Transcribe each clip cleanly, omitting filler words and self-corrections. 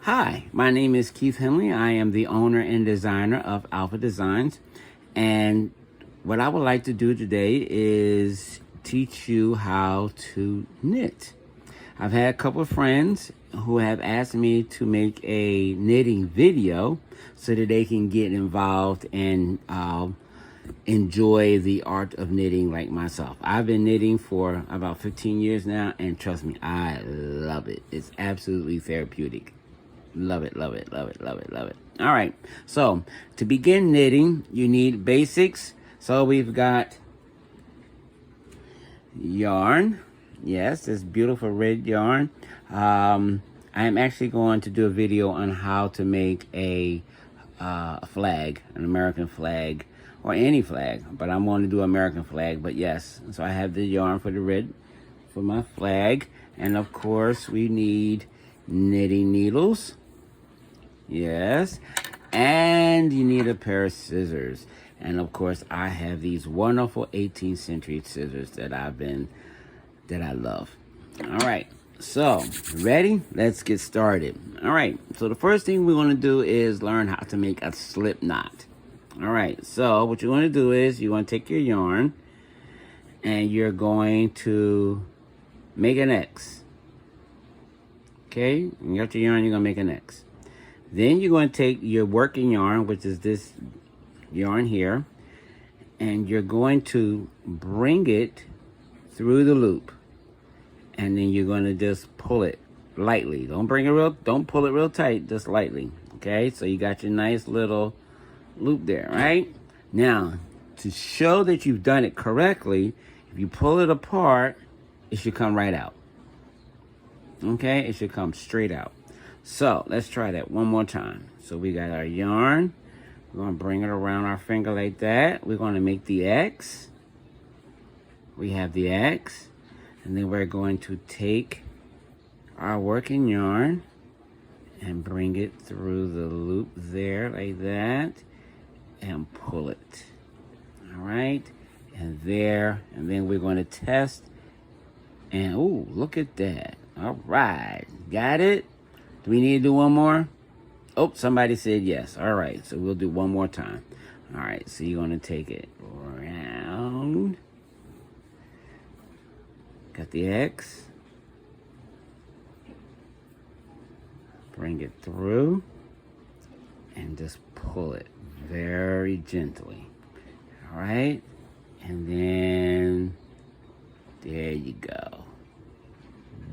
Hi, my name is Keith Henley. I am the owner and designer of Alpha Designs. And what I would like to do today is teach you how to knit. I've had a couple of friends who have asked me to make a knitting video so that they can get involved and enjoy the art of knitting like myself. I've been knitting for about 15 years now, and trust me, I love it. It's absolutely therapeutic. Love it, love it, love it, love it, love it. All right, so to begin knitting, you need basics. So we've got yarn. Yes, this beautiful red yarn. I'm actually going to do a video on how to make a flag, an American flag, or any flag, but I'm going to do American flag. But yes, so I have the yarn for the red, for my flag, and of course we need knitting needles. Yes, and you need a pair of scissors, and of course I have these wonderful 18th century scissors that I love. All right, so ready? Let's get started. All right, so the first thing we're going to do is learn how to make a slip knot. All right, so what you're going to do is you're going to take your yarn and you're going to make an X. Okay, you got your yarn, you're going to make an X. Then you're going to take your working yarn, which is this yarn here, and you're going to bring it through the loop. And then you're going to just pull it lightly. Don't pull it real tight, just lightly. Okay, so you got your nice little loop there, right? Now, to show that you've done it correctly, if you pull it apart, it should come right out. Okay, it should come straight out. So let's try that one more time. So we got our yarn. We're going to bring it around our finger like that. We're going to make the X. We have the X. And then we're going to take our working yarn and bring it through the loop there like that and pull it. All right. And there. And then we're going to test. And, ooh, look at that. All right. Got it? Do we need to do one more? Oh, somebody said yes. All right, so we'll do one more time. All right, so you're going to take it around. Got the X. Bring it through. And just pull it very gently. All right, and then there you go.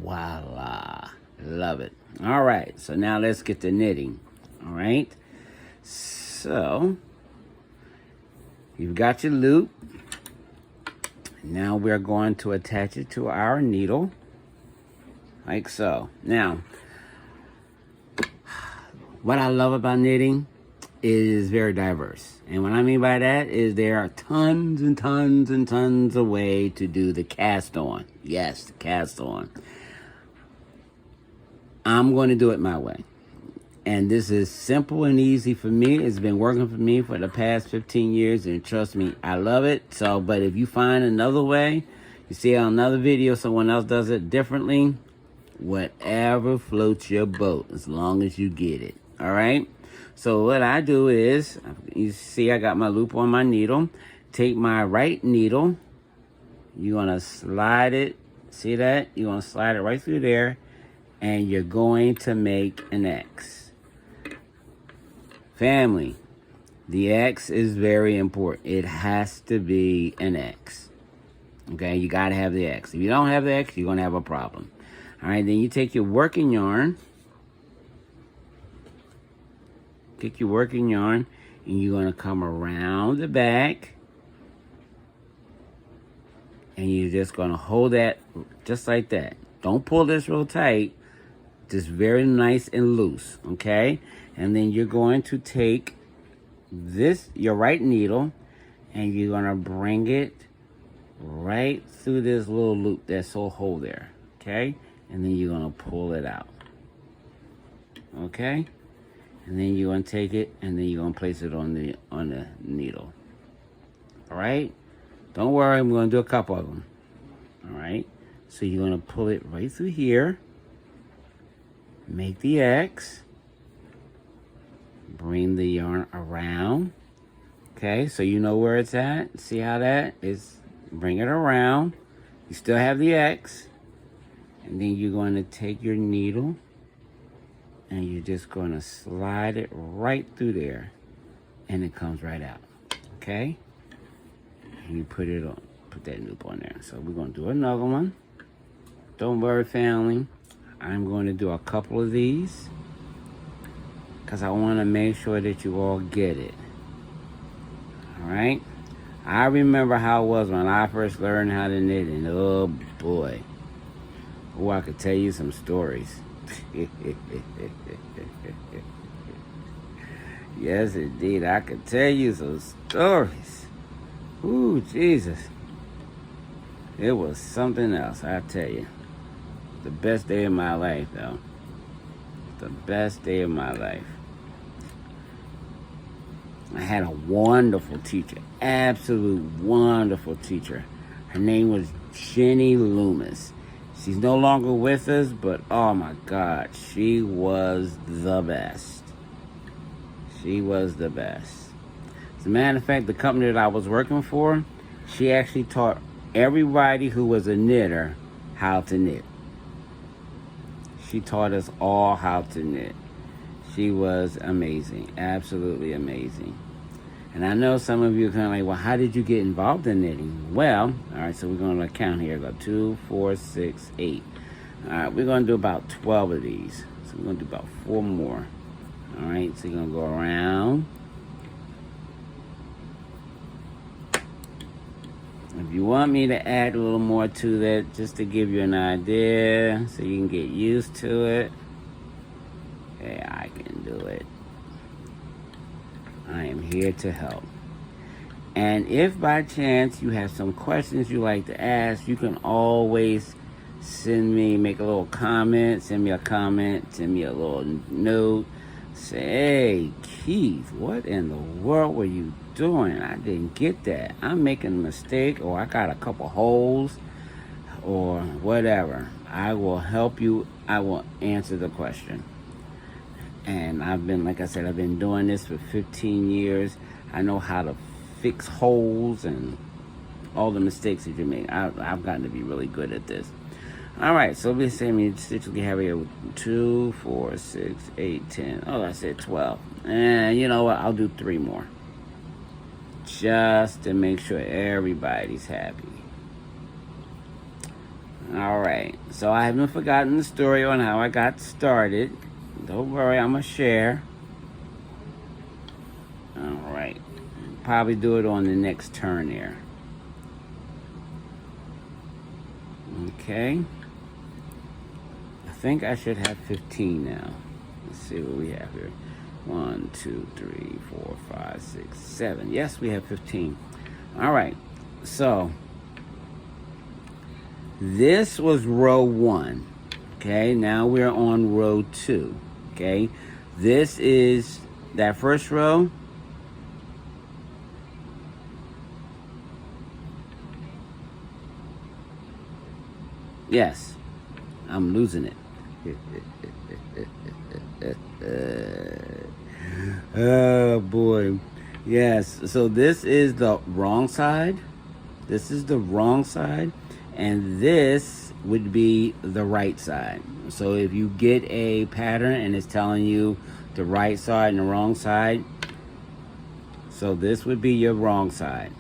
Voila. Love it. All right, so now let's get to knitting. All right, so you've got your loop. Now we're going to attach it to our needle, like so. Now, what I love about knitting is very diverse. And what I mean by that is there are tons and tons and tons of ways to do the cast on. Yes, the cast on. I'm going to do it my way. And this is simple and easy for me. It's been working for me for the past 15 years, and trust me, I love it. So, but if you find another way, you see on another video someone else does it differently, whatever floats your boat, as long as you get it. All right? So what I do is, you see I got my loop on my needle. Take my right needle. You're going to slide it. See that? You're going to slide it right through there. And you're going to make an X. Family, the X is very important. It has to be an X. Okay, you got to have the X. If you don't have the X, you're going to have a problem. All right, then you take your working yarn. Take your working yarn, and you're going to come around the back. And you're just going to hold that just like that. Don't pull this real tight. Just very nice and loose, okay? And then you're going to take this, your right needle, and you're going to bring it right through this little loop that's so hole there, okay? And then you're going to pull it out, okay? And then you're going to take it, and then you're going to place it on the needle, all right? Don't worry, I'm going to do a couple of them, all right? So you're going to pull it right through here. Make the X, bring the yarn around. Okay, so you know where it's at. See how that is? Bring it around. You still have the X. And then you're going to take your needle and you're just going to slide it right through there. And it comes right out. Okay? And you put it on. Put that loop on there. So we're going to do another one. Don't worry, family. I'm going to do a couple of these because I want to make sure that you all get it. All right? I remember how it was when I first learned how to knit, and oh boy. Oh, I could tell you some stories. Yes, indeed. I could tell you some stories. Ooh, Jesus. It was something else, I tell you. The best day of my life, though. The best day of my life. I had a wonderful teacher. Absolute wonderful teacher. Her name was Jenny Loomis. She's no longer with us, but oh my God, she was the best. She was the best. As a matter of fact, the company that I was working for, she actually taught everybody who was a knitter how to knit. She taught us all how to knit. She was amazing, absolutely amazing. And I know some of you are kind of like, well, how did you get involved in knitting? Well, all right, so we're going to count here. Go 2, 4, 6, 8. All right, we're going to do about 12 of these. So we're going to do about 4 more. All right, so you're going to go around. If you want me to add a little more to that, just to give you an idea, so you can get used to it, yeah, I can do it. I am here to help. And if by chance you have some questions you like to ask, you can always make a little comment, send me a comment, send me a little note. Say, hey, Keith, what in the world were you doing? I didn't get that. I'm making a mistake, or I got a couple holes, or whatever. I will help you. I will answer the question. And like I said, I've been doing this for 15 years. I know how to fix holes and all the mistakes that you make. I've gotten to be really good at this. All right, so let's say stitch we have here 2, 4, 6, 8, 10. Oh, I said 12. And you know what? I'll do 3 more. Just to make sure everybody's happy. All right, so I haven't forgotten the story on how I got started. Don't worry, I'm going to share. All right. Probably do it on the next turn there. Okay. I think I should have 15 now. Let's see what we have here. 1, 2, 3, 4, 5, 6, 7. Yes, we have 15. All right. So, this was row 1. Okay, now we're on row 2. Okay, this is that first row. Yes, I'm losing it. Oh boy. Yes, so this is the wrong side. This is the wrong side. And this would be the right side. So if you get a pattern and it's telling you the right side and the wrong side, so this would be your wrong side.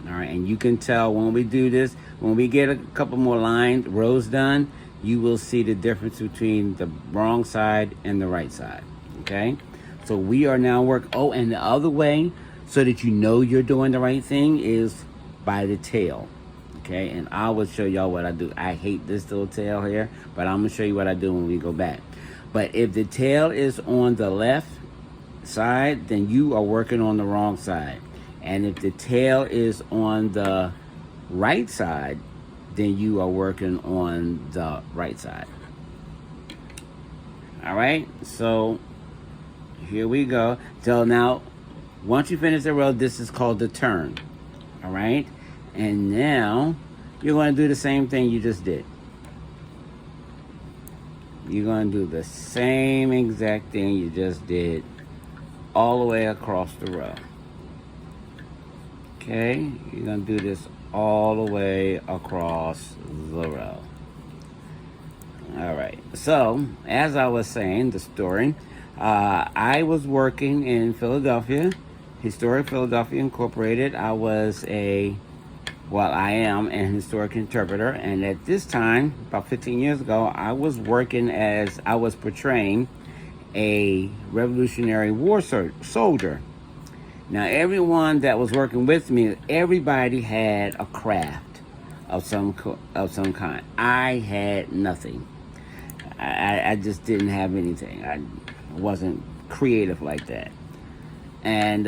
All right, and you can tell when we do this, when we get a couple more rows done, you will see the difference between the wrong side and the right side. Okay, so we are now and the other way, so that you know you're doing the right thing, is by the tail. Okay, and I will show y'all what I do. I hate this little tail here, but I'm gonna show you what I do when we go back. But if the tail is on the left side, then you are working on the wrong side. And if the tail is on the right side, then you are working on the right side. All right, so here we go. So now, once you finish the row, this is called the turn. All right, and now you're going to do the same thing you just did. You're going to do the same exact thing you just did all the way across the row. Okay, you're gonna do this all the way across the row. All right, so as I was saying, the story, I was working in Philadelphia, Historic Philadelphia Incorporated. I am an historic interpreter, and at this time, about 15 years ago, I was portraying a Revolutionary War soldier. Now, everyone that was working with me, everybody had a craft of some kind. I had nothing. I just didn't have anything. I wasn't creative like that. And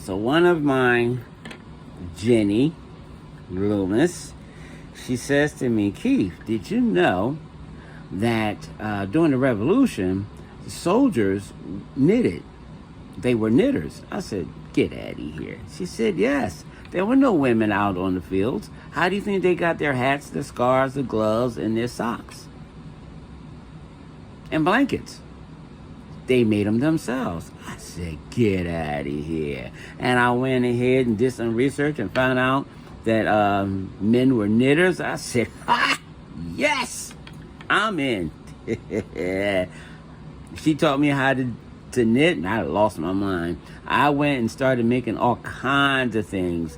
so one of mine, Jenny Loomis, she says to me, Keith, did you know that during the Revolution, the soldiers knitted? They were knitters. I said, get out of here. She said, yes. There were no women out on the fields. How do you think they got their hats, their scarves, their gloves, and their socks? And blankets. They made them themselves. I said, get out of here. And I went ahead and did some research and found out that men were knitters. I said, ha! Yes! I'm in. She taught me how to knit, and I lost my mind. I went and started making all kinds of things.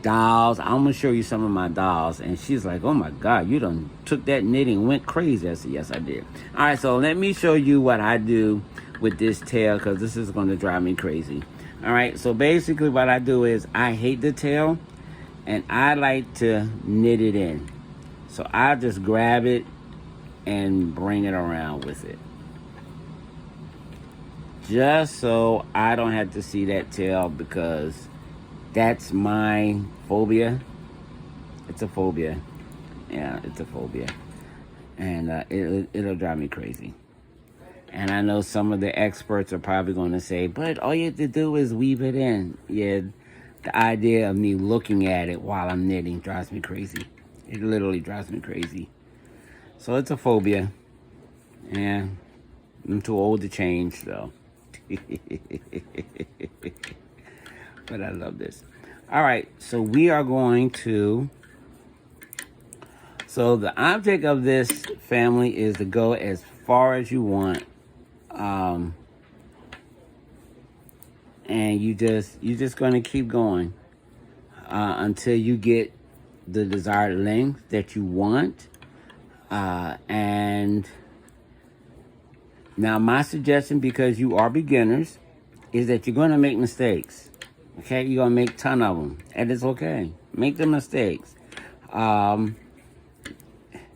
Dolls. I'm going to show you some of my dolls. And she's like, oh my God, you done took that knitting and went crazy. I said, yes, I did. All right, so let me show you what I do with this tail, because this is going to drive me crazy. All right, so basically what I do is I hate the tail, and I like to knit it in. So I just grab it and bring it around with it, just so I don't have to see that tail, because that's my phobia. It's a phobia. Yeah, it's a phobia. And it'll drive me crazy. And I know some of the experts are probably going to say, but all you have to do is weave it in. Yeah, the idea of me looking at it while I'm knitting drives me crazy. It literally drives me crazy. So it's a phobia. Yeah, I'm too old to change, though. But I love this. All right, so we are going to... So the object of this family is to go as far as you want. And you're just going to keep going until you get the desired length that you want. And now my suggestion, because you are beginners, is that you're going to make mistakes. Okay, you're going to make a ton of them, and it's okay. Make the mistakes.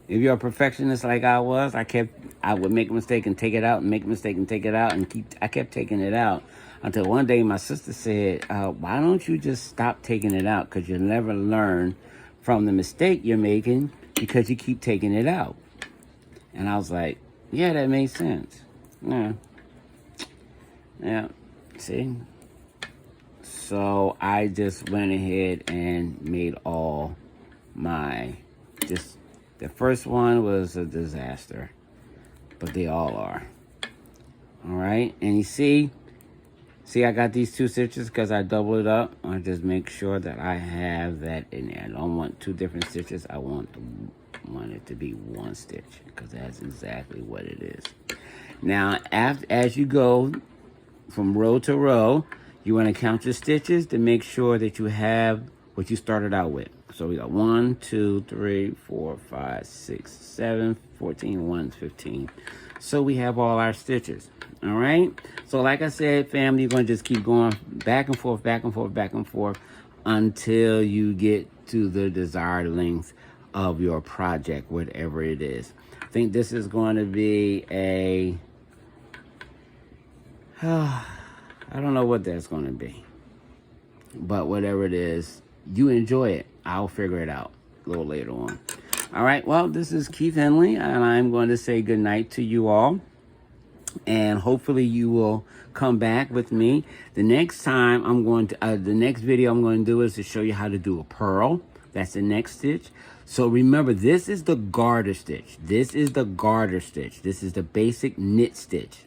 If you're a perfectionist like I was, I would make a mistake and take it out, and make a mistake and take it out, and I kept taking it out until one day my sister said, why don't you just stop taking it out, because you'll never learn from the mistake you're making because you keep taking it out. And I was like, yeah, that makes sense. Yeah, see? So I just went ahead and made all my, the first one was a disaster, but they all are. All right, and you see I got these 2 stitches because I doubled it up. I just make sure that I have that in there. I don't want 2 different stitches. I want it to be 1 stitch, because that's exactly what it is. Now, as you go from row to row, you want to count your stitches to make sure that you have what you started out with. So we got 1, 2, 3, 4, 5, 6, 7, 14, 1, 15. So we have all our stitches. All right. So like I said, family, you're going to just keep going back and forth, back and forth, back and forth until you get to the desired length of your project, whatever it is. I think this is going to be a, I don't know what that's going to be, but whatever it is, you enjoy it. I'll figure it out a little later on. All right, well, this is Keith Henley, and I'm going to say good night to you all. And hopefully you will come back with me. The next time I'm going to, the next video I'm going to do is to show you how to do a purl. That's the next stitch. So remember, this is the garter stitch. This is the garter stitch. This is the basic knit stitch.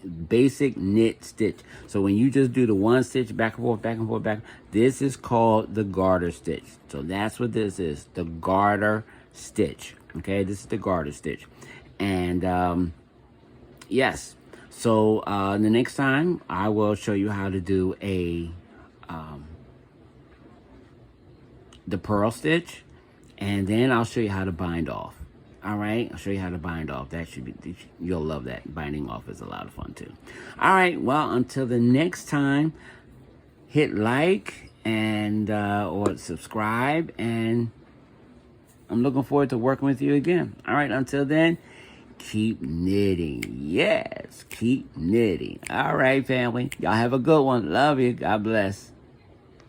basic knit stitch. So when you just do the one stitch back and forth, back and forth, back, this is called the garter stitch. So that's what this is, the garter stitch. Okay, this is the garter stitch. And yes, so the next time I will show you how to do the purl stitch, and then I'll show you how to bind off. All right, I'll show you how to bind off. That should be, you'll love that. Binding off is a lot of fun too. All right, well, until the next time, hit like and or subscribe, and I'm looking forward to working with you again. All right, until then, keep knitting. Yes, keep knitting. All right, family. Y'all have a good one. Love you. God bless.